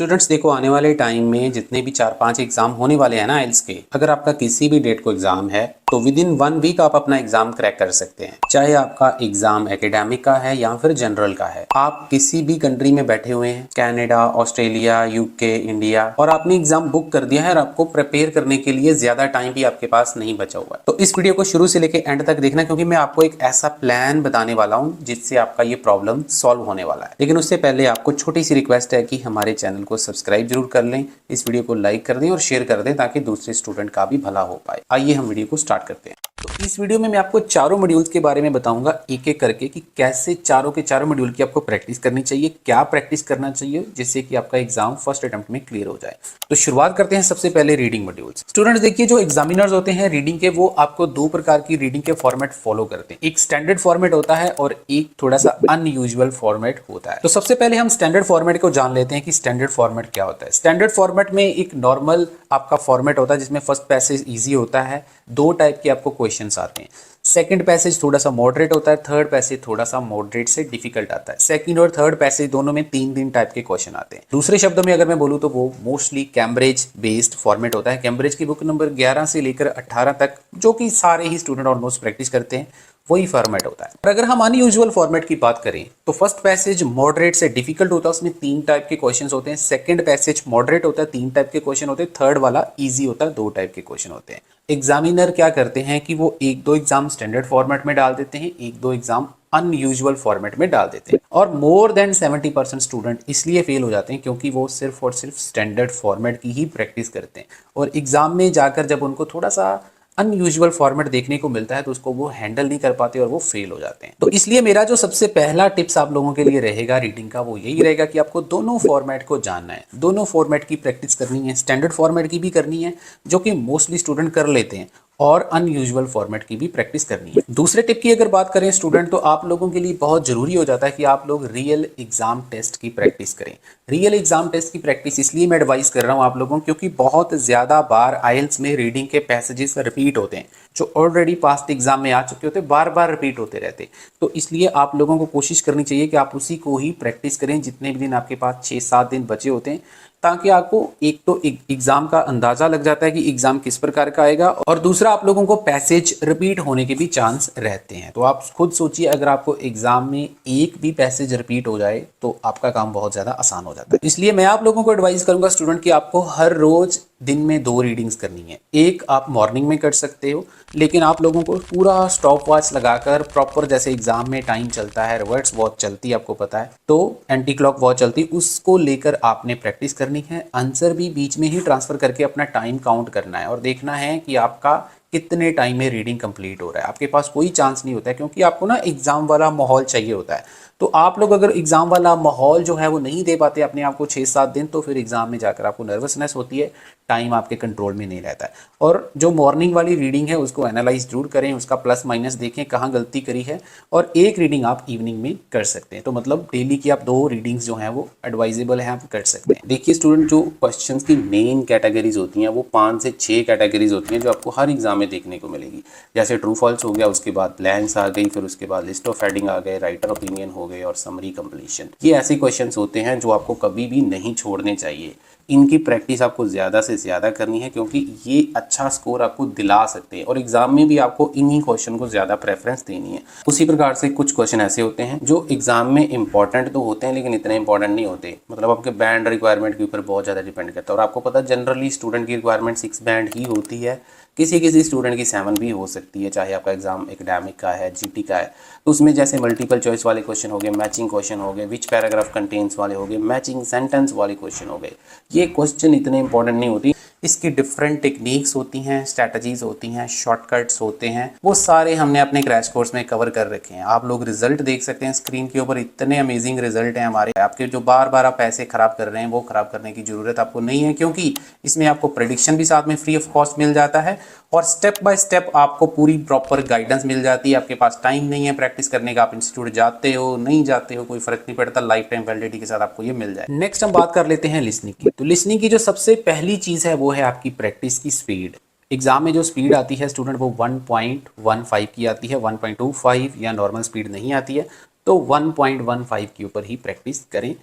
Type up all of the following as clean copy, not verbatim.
Students देखो, आने वाले टाइम में जितने भी 4-5 एग्जाम होने वाले हैं ना आइल्स के, अगर आपका किसी भी डेट को एग्जाम है तो विद इन 1 वीक आप अपना एग्जाम क्रैक कर सकते हैं। चाहे आपका एग्जाम एकेडमिक का है या फिर जनरल का है, आप किसी भी कंट्री में बैठे हुए हैं, कनाडा, ऑस्ट्रेलिया, यूके, इंडिया, और आपने एग्जाम बुक कर दिया है और आपको प्रिपेयर करने के लिए ज्यादा टाइम भी आपके पास नहीं बचा हुआ है। तो इस वीडियो को शुरू से लेकर एंड तक देखना, क्योंकि मैं आपको एक ऐसा प्लान बताने वाला हूं जिससे आपका ये प्रॉब्लम सॉल्व होने वाला है। लेकिन उससे पहले आपको छोटी सी रिक्वेस्ट है कि हमारे चैनल को सब्सक्राइब जरूर कर लें, इस वीडियो को लाइक कर दें और शेयर कर दें ताकि दूसरे स्टूडेंट का भी भला हो पाए। आइए हम वीडियो को स्टार्ट करते हैं। तो इस वीडियो में मैं आपको चारों मॉड्यूल्स के बारे में बताऊंगा एक एक करके कि कैसे चारों के चारों मॉड्यूल की आपको प्रैक्टिस करनी चाहिए, क्या प्रैक्टिस करना चाहिए जिससे कि आपका एग्जाम फर्स्ट अटेम्प्ट में क्लियर हो जाए। तो शुरुआत करते हैं सबसे पहले रीडिंग मॉड्यूल्स। स्टूडेंट्स देखिए, जो एग्जामिनर्स होते हैं रीडिंग के, वो आपको दो प्रकार की रीडिंग के फॉर्मेट फॉलो करते हैं। एक स्टैंडर्ड फॉर्मेट होता है और एक थोड़ा सा अनयूजुअल फॉर्मेट होता है। तो सबसे पहले हम स्टैंडर्ड फॉर्मेट को जान लेते हैं कि स्टैंडर्ड फॉर्मेट क्या होता है। स्टैंडर्ड फॉर्मेट में एक नॉर्मल आपका फॉर्मेट होता है जिसमें फर्स्ट पैसेज इजी होता है, दो टाइप के आपको क्वेश्चंस आते हैं। सेकंड पैसेज थोड़ा सा मॉडरेट होता है, थर्ड पैसेज थोड़ा सा मॉडरेट से डिफिकल्ट आता है। सेकंड और थर्ड पैसेज दोनों में तीन तीन टाइप के क्वेश्चन आते हैं। दूसरे शब्दों में अगर मैं बोलूं तो वो मोस्टली कैम्ब्रिज बेस्ड फॉर्मेट होता है। कैम्ब्रिज की बुक नंबर 11 से लेकर 18 तक, जो कि सारे ही स्टूडेंट ऑलमोस्ट प्रैक्टिस करते हैं, वही फॉर्मेट होता है। और अगर हम अनयूजुअल फॉर्मेट की बात करें तो फर्स्ट पैसेज मॉडरेट से डिफिकल्ट होता है, उसमें तीन टाइप के क्वेश्चंस होते हैं। सेकंड पैसेज मॉडरेट होता है, तीन टाइप के क्वेश्चन होते हैं। थर्ड वाला इजी होता है, दो टाइप के क्वेश्चन होते हैं। एग्जामिनर क्या करते हैं कि वो एक दो एग्जाम स्टैंडर्ड फॉर्मेट में डाल देते हैं, एक दो एग्जाम अनयूजुअल फॉर्मेट में डाल देते हैं। और मोर देन 70% स्टूडेंट इसलिए फेल हो जाते हैं क्योंकि वो सिर्फ और सिर्फ स्टैंडर्ड फॉर्मेट की ही प्रैक्टिस करते हैं, और एग्जाम में जाकर जब उनको थोड़ा सा अनयूजुअल फॉर्मेट देखने को मिलता है तो उसको वो हैंडल नहीं कर पाते और वो फेल हो जाते हैं। तो इसलिए मेरा जो सबसे पहला टिप्स आप लोगों के लिए रहेगा रीडिंग का, वो यही रहेगा कि आपको दोनों फॉर्मेट को जानना है, दोनों फॉर्मेट की प्रैक्टिस करनी है। स्टैंडर्ड फॉर्मेट की भी करनी है जो कि मोस्टली स्टूडेंट कर लेते हैं, और अनयूजुअल फॉर्मेट की भी प्रैक्टिस करनी है। दूसरे टिप की अगर बात करें स्टूडेंट, तो आप लोगों के लिए बहुत जरूरी हो जाता है कि आप लोग रियल एग्जाम टेस्ट की प्रैक्टिस करें। रियल एग्जाम टेस्ट की प्रैक्टिस इसलिए मैं एडवाइस कर रहा हूं आप लोगों को, क्योंकि बहुत ज्यादा बार आइल्स में रीडिंग के पैसेजेस रिपीट होते हैं, जो ऑलरेडी पास्ट एग्जाम में आ चुके होते, बार बार रिपीट होते रहते। तो इसलिए आप लोगों को कोशिश करनी चाहिए कि आप उसी को ही प्रैक्टिस करें जितने भी दिन आपके पास 6-7 दिन बचे होते हैं, ताकि आपको एक तो एग्जाम का अंदाजा लग जाता है कि एग्जाम किस प्रकार का आएगा, और दूसरा आप लोगों को पैसेज रिपीट होने के भी चांस रहते हैं। तो आप खुद सोचिए, अगर आपको एग्जाम में एक भी पैसेज रिपीट हो जाए तो आपका काम बहुत ज्यादा आसान हो जाता है। इसलिए मैं आप लोगों को एडवाइस करूंगा स्टूडेंट कि आपको हर रोज दिन में 2 रीडिंग्स करनी है। एक आप मॉर्निंग में कर सकते हो, लेकिन आप लोगों को पूरा स्टॉप वॉच लगाकर प्रॉपर, जैसे एग्जाम में टाइम चलता है, रिवर्स वॉच चलती है आपको पता है, तो एंटी क्लॉक वॉच चलती है, उसको लेकर आपने प्रैक्टिस करनी है। आंसर भी बीच में ही ट्रांसफर करके अपना टाइम काउंट करना है और देखना है कि आपका कितने टाइम में रीडिंग कंप्लीट हो रहा है। आपके पास कोई चांस नहीं होता है, क्योंकि आपको ना एग्जाम वाला माहौल चाहिए होता है। तो आप लोग अगर एग्जाम वाला माहौल जो है वो नहीं दे पाते अपने आप को 6-7 दिन, तो फिर एग्जाम में जाकर आपको नर्वसनेस होती है, टाइम आपके कंट्रोल में नहीं रहता है। और जो मॉर्निंग वाली रीडिंग है उसको एनालाइज जरूर करें, उसका प्लस माइनस देखें कहाँ गलती करी है, और एक रीडिंग आप इवनिंग में कर सकते हैं। तो मतलब डेली की आप 2 रीडिंग्स जो हैं वो एडवाइजेबल है, आप कर सकते हैं। देखिए स्टूडेंट, जो क्वेश्चन की मेन कैटेगरीज होती हैं वो 5 से 6 कैटेगरीज होती हैं जो आपको हर एग्जाम में देखने को मिलेगी। जैसे ट्रू फॉल्स हो गया, उसके बाद ब्लैंक्स आ गई, फिर उसके बाद लिस्ट ऑफ हेडिंग आ गए, राइटर ओपिनियन हो गए, और समरी कंप्लीशन। ये ऐसे क्वेश्चंस होते हैं जो आपको कभी भी नहीं छोड़ने चाहिए। इनकी प्रैक्टिस आपको ज़्यादा से ज़्यादा करनी है, क्योंकि ये अच्छा स्कोर आपको दिला सकते हैं, और एग्जाम में भी आपको इन्हीं क्वेश्चन को ज़्यादा प्रेफरेंस देनी है। उसी प्रकार से कुछ क्वेश्चन ऐसे होते हैं जो एग्जाम में इंपॉर्टेंट तो होते हैं लेकिन इतने इंपॉर्टेंट नहीं होते, मतलब आपके बैंड रिक्वायरमेंट के ऊपर बहुत ज़्यादा डिपेंड करता है। और आपको पता है जनरली स्टूडेंट की रिक्वायरमेंट 6 बैंड ही होती है, किसी किसी स्टूडेंट की 7 भी हो सकती है, चाहे आपका एग्जाम एकेडमिक का है, जीटी का है। तो उसमें जैसे मल्टीपल चॉइस वाले क्वेश्चन हो गए, मैचिंग क्वेश्चन हो गए, विच पैराग्राफ कंटेन्स वाले हो गए, मैचिंग सेंटेंस वाले क्वेश्चन हो गए, ये क्वेश्चन इतने इंपॉर्टेंट नहीं होती। इसकी डिफरेंट टेक्निक्स होती हैं, स्ट्रैटेजीज होती हैं, शॉर्टकट्स होते हैं, वो सारे हमने अपने क्रैश कोर्स में कवर कर रखे हैं। आप लोग रिजल्ट देख सकते हैं स्क्रीन के ऊपर, इतने अमेजिंग रिजल्ट हैं हमारे। आपके जो बार बार आप पैसे खराब कर रहे हैं वो खराब करने की जरूरत आपको नहीं है, क्योंकि इसमें आपको प्रेडिक्शन भी साथ में फ्री ऑफ कॉस्ट मिल जाता है, और स्टेप बाय स्टेप आपको पूरी प्रॉपर गाइडेंस मिल जाती है। आपके पास टाइम नहीं है प्रैक्टिस करने का, आप इंस्टीट्यूट जाते हो नहीं जाते हो कोई फर्क नहीं पड़ता, लाइफ टाइम वैलिडिटी के साथ आपको ये मिल जाए। नेक्स्ट हम बात कर लेते हैं लिसनिंग की। तो लिसनिंग की जो सबसे पहली चीज है वो है आपकी प्रैक्टिस की स्पीड। एग्जाम में जो स्पीड आती है स्टूडेंट वो 1.15 की आती है, 1.25 या नॉर्मल स्पीड नहीं आती है, तो 1.15 के ऊपर ही प्रैक्टिस करें।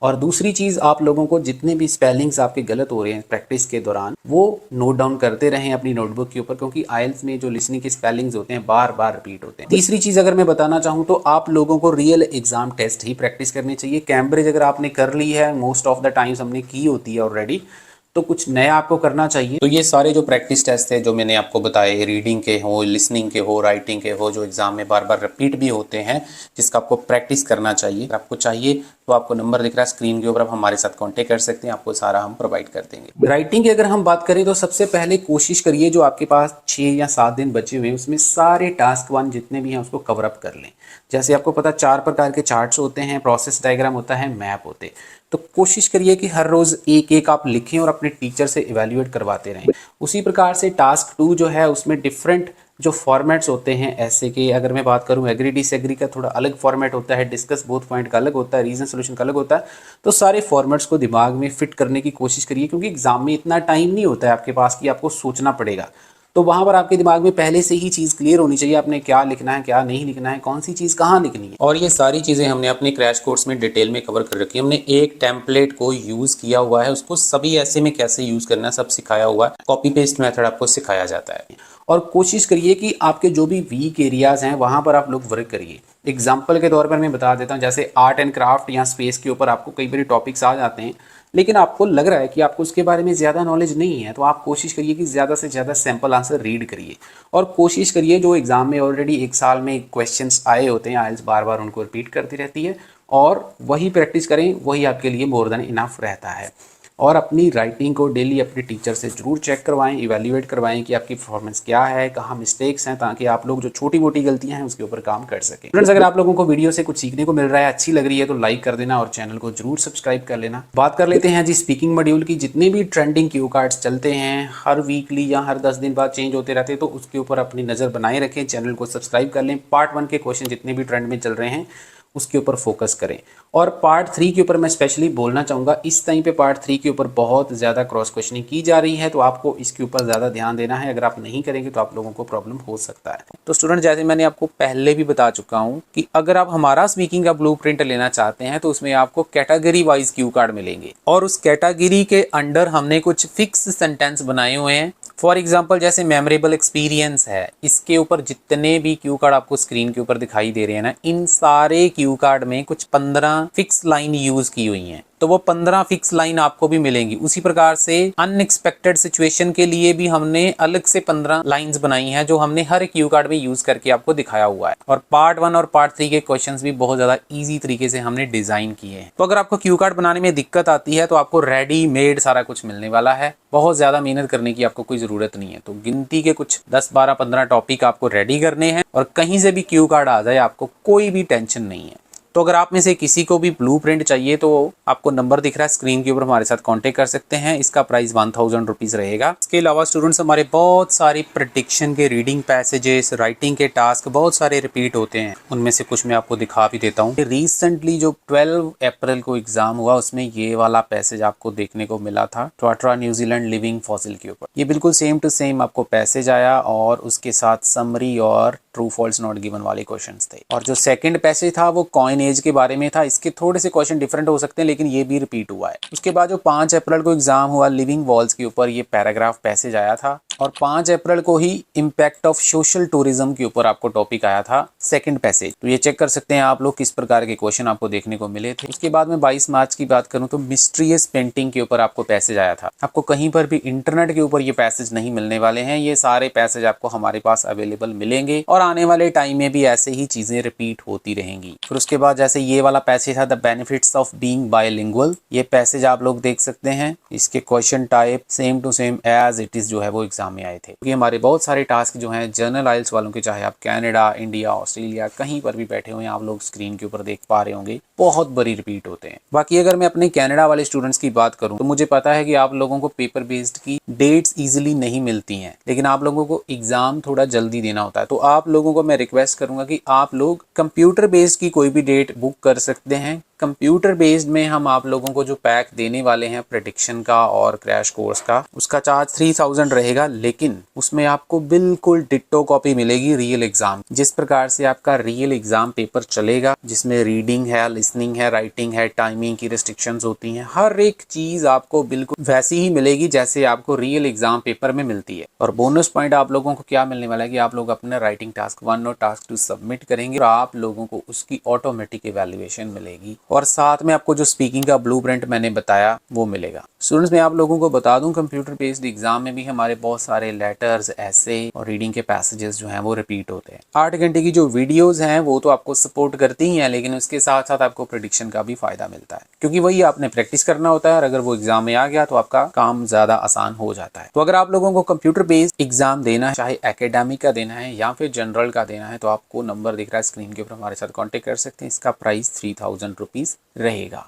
और दूसरी चीज़, आप लोगों को जितने भी स्पेलिंग्स आपके गलत हो रहे हैं प्रैक्टिस के दौरान वो नोट डाउन करते रहें अपनी नोटबुक के ऊपर, क्योंकि आइल्स में जो लिसनिंग के स्पेलिंग्स होते हैं बार बार रिपीट होते हैं। तीसरी चीज़ अगर मैं बताना चाहूँ तो आप लोगों को रियल एग्जाम टेस्ट ही प्रैक्टिस करनी चाहिए। कैम्ब्रिज अगर आपने कर ली है, मोस्ट ऑफ द टाइम्स हमने की होती है ऑलरेडी, तो कुछ नया आपको करना चाहिए। तो ये सारे जो प्रैक्टिस टेस्ट है जो मैंने आपको बताए, रीडिंग के हो, लिसनिंग के हो, राइटिंग के हो, जो एग्जाम में बार बार रिपीट भी होते हैं, जिसका आपको प्रैक्टिस करना चाहिए। अगर आपको चाहिए तो आपको नंबर दिख रहा है स्क्रीन के ऊपर, आप हमारे साथ कांटेक्ट कर सकते हैं, आपको सारा हम प्रोवाइड कर देंगे। राइटिंग की अगर हम बात करें तो सबसे पहले कोशिश करिए जो आपके पास 6 या 7 दिन बचे हुए हैं उसमें सारे टास्क 1 जितने भी हैं उसको कवर अप कर लें। जैसे आपको पता 4 प्रकार के चार्ट्स होते हैं, प्रोसेस डायग्राम होता है, मैप होते हैं। तो कोशिश करिए कि हर रोज़ एक एक आप लिखें और अपने टीचर से इवैल्यूएट करवाते रहें। उसी प्रकार से टास्क 2 जो है उसमें डिफरेंट जो फॉर्मेट्स होते हैं ऐसे के, अगर मैं बात करूं एग्री डिसएग्री का थोड़ा अलग फॉर्मेट होता है, डिस्कस बोथ पॉइंट का अलग होता है, रीजन सोल्यूशन का अलग होता है। तो सारे फॉर्मेट्स को दिमाग में फिट करने की कोशिश करिए, क्योंकि एग्जाम में इतना टाइम नहीं होता है आपके पास कि आपको सोचना पड़ेगा। तो वहां पर आपके दिमाग में पहले से ही चीज़ क्लियर होनी चाहिए, आपने क्या लिखना है, क्या नहीं लिखना है, कौन सी चीज़ कहाँ लिखनी है। और ये सारी चीज़ें हमने अपने क्रैश कोर्स में डिटेल में कवर कर रखी है। हमने एक टेम्पलेट को यूज़ किया हुआ है, उसको सभी ऐसे में कैसे यूज़ करना है सब सिखाया हुआ है। कॉपी पेस्ट मेथड आपको सिखाया जाता है। और कोशिश करिए कि आपके जो भी वीक एरियाज़ हैं वहाँ पर आप लोग वर्क करिए। एग्जाम्पल के तौर पर मैं बता देता हूँ, जैसे आर्ट एंड क्राफ्ट या स्पेस के ऊपर आपको कई बार टॉपिक्स आ जाते हैं, लेकिन आपको लग रहा है कि आपको उसके बारे में ज़्यादा नॉलेज नहीं है, तो आप कोशिश करिए कि ज़्यादा से ज़्यादा सैम्पल आंसर रीड करिए। और कोशिश करिए जो एग्ज़ाम में ऑलरेडी एक साल में क्वेश्चंस आए होते हैं, आइल्स बार बार उनको रिपीट करती रहती है, और वही प्रैक्टिस करें, वही आपके लिए मोर देन इनफ रहता है। और अपनी राइटिंग को डेली अपने टीचर से ज़रूर चेक करवाएं, इवैल्यूएट करवाएं कि आपकी परफॉर्मेंस क्या है, कहाँ मिस्टेक्स हैं, ताकि आप लोग जो छोटी मोटी गलतियां हैं उसके ऊपर काम कर सकें। फ्रेंड्स, अगर आप लोगों को वीडियो से कुछ सीखने को मिल रहा है, अच्छी लग रही है, तो लाइक कर देना और चैनल को जरूर सब्सक्राइब कर लेना। बात कर लेते हैं जी स्पीकिंग मॉड्यूल की। जितने भी ट्रेंडिंग क्यू कार्ड्स चलते हैं, हर वीकली या हर 10 दिन बाद चेंज होते रहते हैं, तो उसके ऊपर अपनी नज़र बनाए रखें, चैनल को सब्सक्राइब कर लें। पार्ट 1 के क्वेश्चन जितने भी ट्रेंड में चल रहे हैं उसके ऊपर फोकस करें। और पार्ट 3 के ऊपर मैं स्पेशली बोलना चाहूँगा, इस टाइम पे पार्ट 3 के ऊपर बहुत ज़्यादा क्रॉस क्वेश्चनिंग की जा रही है, तो आपको इसके ऊपर ज़्यादा ध्यान देना है। अगर आप नहीं करेंगे तो आप लोगों को प्रॉब्लम हो सकता है। तो स्टूडेंट, जैसे मैंने आपको पहले भी बता चुका हूँ कि अगर आप हमारा स्पीकिंग का ब्लूप्रिंट लेना चाहते हैं तो उसमें आपको कैटेगरी वाइज क्यू कार्ड मिलेंगे, और उस कैटेगरी के अंडर हमने कुछ फिक्स सेंटेंस बनाए हुए हैं। फॉर एग्जाम्पल, जैसे मेमोरेबल एक्सपीरियंस है, इसके ऊपर जितने भी क्यू कार्ड आपको स्क्रीन के ऊपर दिखाई दे रहे हैं ना, इन सारे क्यू कार्ड में कुछ 15 फिक्स लाइन यूज की हुई हैं, तो वो 15 फिक्स लाइन आपको भी मिलेंगी। उसी प्रकार से अनएक्सपेक्टेड सिचुएशन के लिए भी हमने अलग से 15 लाइंस बनाई हैं, जो हमने हर क्यू कार्ड में यूज करके आपको दिखाया हुआ है। और पार्ट 1 और पार्ट 3 के क्वेश्चंस भी बहुत ज्यादा इजी तरीके से हमने डिजाइन किए हैं। तो अगर आपको क्यू कार्ड बनाने में दिक्कत आती है तो आपको रेडी मेड सारा कुछ मिलने वाला है, बहुत ज्यादा मेहनत करने की आपको कोई जरूरत नहीं है। तो गिनती के कुछ 10, 12, 15 टॉपिक आपको रेडी करने हैं, और कहीं से भी क्यू कार्ड आ जाए आपको कोई भी टेंशन नहीं है। तो अगर आप में से किसी को भी ब्लूप्रिंट चाहिए तो आपको नंबर दिख रहा है स्क्रीन के ऊपर, हमारे साथ कांटेक्ट कर सकते हैं। इसका प्राइस 1000 रुपीज़ रहेगा। इसके अलावा स्टूडेंट्स, हमारे बहुत सारे प्रेडिक्शन के रीडिंग पैसेजेस, राइटिंग के टास्क बहुत सारे रिपीट होते हैं। उनमें से कुछ मैं आपको दिखा भी देता हूँ। रिसेंटली जो 12 अप्रैल को एग्जाम हुआ उसमें ये वाला पैसेज आपको देखने को मिला था, ट्वाट्रा न्यूजीलैंड लिविंग फॉसिल के ऊपर। ये बिल्कुल सेम टू सेम आपको पैसेज आया, और उसके साथ समरी और ट्रू फॉल्स नॉट गिवन वाले क्वेश्चंस थे। और जो सेकंड पैसेज था वो कॉइन एज के बारे में था। इसके थोड़े से क्वेश्चन डिफरेंट हो सकते हैं, लेकिन ये भी रिपीट हुआ है। उसके बाद जो 5 अप्रैल को एग्जाम हुआ, लिविंग वॉल्स के ऊपर ये पैराग्राफ पैसेज आया था। और 5 अप्रैल को ही इम्पैक्ट ऑफ सोशल टूरिज्म के ऊपर आपको टॉपिक आया था, सेकंड पैसेज। तो ये चेक कर सकते हैं आप लोग किस प्रकार के क्वेश्चन आपको देखने को मिले थे। उसके बाद में 22 मार्च की बात करूं तो मिस्ट्रियस पेंटिंग के ऊपर आपको पैसेज आया था। आपको कहीं पर भी इंटरनेट के ऊपर ये पैसेज नहीं मिलने वाले हैं, ये सारे पैसेज आपको हमारे पास अवेलेबल मिलेंगे, और आने वाले टाइम में भी ऐसे ही चीजें रिपीट होती रहेंगी। फिर उसके बाद जैसे ये वाला पैसेज था, the benefits of being bilingual, ये पैसेज आप लोग देख सकते हैं। इसके question type same to same as it is जो है वो एग्जाम में आए थे। क्योंकि हमारे बहुत सारे टास्क जो हैं जनरल आइल्स वालों के, चाहे आप कनाडा, इंडिया, ऑस्ट्रेलिया कहीं पर भी बैठे हुए हैं, आप लोग स्क्रीन के ऊपर देख पा रहे होंगे, बहुत बड़ी रिपीट होते हैं। बाकी अगर मैं अपने कनाडा वाले स्टूडेंट्स की बात करूं तो मुझे पता है कि आप लोगों को पेपर बेस्ड की डेट्स इजीली नहीं मिलती हैं, लेकिन आप लोगों को एग्जाम थोड़ा जल्दी देना होता है। तो आप लोगों को मैं रिक्वेस्ट करूंगा कि आप लोग कंप्यूटर बेस्ड की कोई भी डेट बुक कर सकते हैं, कंप्यूटर बेस्ड में हम आप लोगों को जो पैक देने वाले हैं प्रेडिक्शन का और क्रैश कोर्स का, उसका चार्ज 3000 रहेगा, लेकिन उसमें आपको बिल्कुल डिट्टो कॉपी मिलेगी रियल एग्जाम। जिस प्रकार से आपका रियल एग्जाम पेपर चलेगा, जिसमें रीडिंग है, लिसनिंग है, राइटिंग है, टाइमिंग की रिस्ट्रिक्शंस होती हैं, हर एक चीज आपको बिल्कुल वैसी ही मिलेगी जैसे आपको रियल एग्जाम पेपर में मिलती है। और बोनस पॉइंट आप लोगों को क्या मिलने वाला है कि आप लोग अपने राइटिंग टास्क 1 और टास्क 2 सबमिट करेंगे और आप लोगों को उसकी ऑटोमेटिक इवैल्यूएशन मिलेगी, और साथ में आपको जो स्पीकिंग का ब्लूप्रिंट मैंने बताया वो मिलेगा। स्टूडेंट्स, मैं आप लोगों को बता दूं कंप्यूटर बेस्ड एग्जाम में भी हमारे बहुत सारे लेटर्स, ऐसे और रीडिंग के पैसेजेस जो हैं वो रिपीट होते हैं। 8 घंटे की जो वीडियोस हैं वो तो आपको सपोर्ट करती ही हैं, लेकिन उसके साथ साथ आपको प्रेडिक्शन का भी फायदा मिलता है, क्योंकि वही आपने प्रैक्टिस करना होता है, और अगर वो एग्जाम में आ गया तो आपका काम ज्यादा आसान हो जाता है। तो अगर आप लोगों को कंप्यूटर बेस्ड एग्जाम देना है, चाहे एकेडमिक का देना है या फिर जनरल का देना है, तो आपको नंबर दिख रहा है स्क्रीन के ऊपर, हमारे साथ कॉन्टेक्ट कर सकते हैं। इसका प्राइस 3000 रुपीज रहेगा।